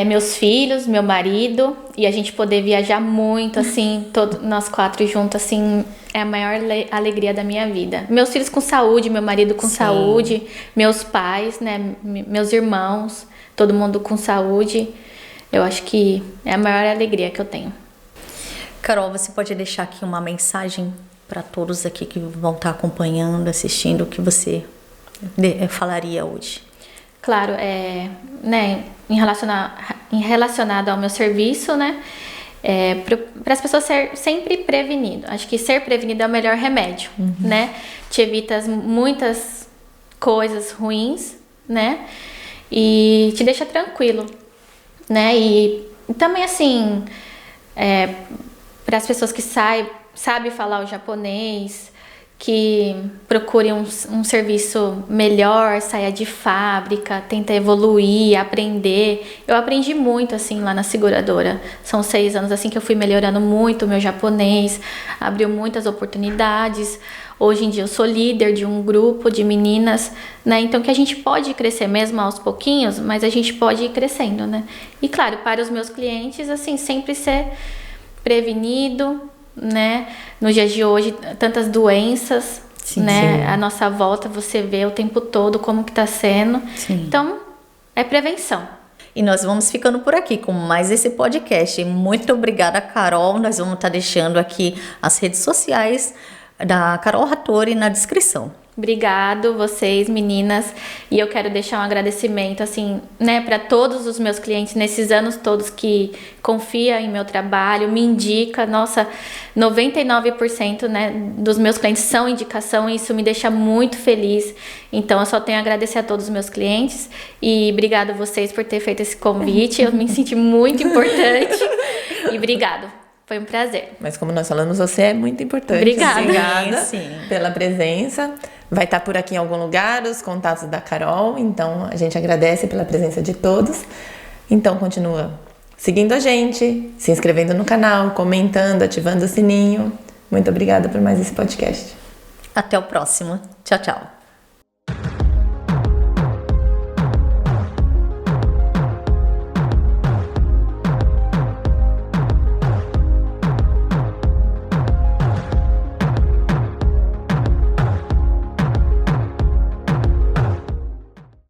meus filhos, meu marido, e a gente poder viajar muito, assim, nós 4 juntos, assim, é a maior alegria da minha vida. Meus filhos com saúde, meu marido com saúde, meus pais, né, meus irmãos, todo mundo com saúde. Eu acho que é a maior alegria que eu tenho. Carol, você pode deixar aqui uma mensagem para todos aqui que vão estar acompanhando, assistindo, o que você falaria hoje? Claro, né, relacionado ao meu serviço, né, para as pessoas ser sempre prevenido. Acho que ser prevenido é o melhor remédio, né? Te evita muitas coisas ruins, né? E te deixa tranquilo, né? E também, assim, para as pessoas que sabem falar o japonês, que procurem um serviço melhor, saia de fábrica, tenta evoluir, aprender. Eu aprendi muito, assim, lá na seguradora. São 6 anos, assim, que eu fui melhorando muito o meu japonês, abriu muitas oportunidades. Hoje em dia eu sou líder de um grupo de meninas, né? Então que a gente pode crescer mesmo aos pouquinhos, mas a gente pode ir crescendo, né? E claro, para os meus clientes, assim, sempre ser prevenido, né? Nos dias de hoje, tantas doenças, né? A nossa volta, você vê o tempo todo como que tá sendo. Então, é prevenção. E nós vamos ficando por aqui com mais esse podcast. Muito obrigada, Carol. Nós vamos estar deixando aqui as redes sociais da Carol Hattori na descrição. Obrigado, vocês, meninas. E eu quero deixar um agradecimento, assim, né, para todos os meus clientes nesses anos todos que confia em meu trabalho, me indica. Nossa, 99%, né, dos meus clientes são indicação e isso me deixa muito feliz. Então, eu só tenho a agradecer a todos os meus clientes e obrigado a vocês por ter feito esse convite. Eu me senti muito importante e obrigado. Foi um prazer. Mas como nós falamos, você é muito importante. Obrigada. Sim. Pela presença. Vai estar por aqui em algum lugar os contatos da Carol. Então, a gente agradece pela presença de todos. Então, continua seguindo a gente, se inscrevendo no canal, comentando, ativando o sininho. Muito obrigada por mais esse podcast. Até o próximo. Tchau, tchau.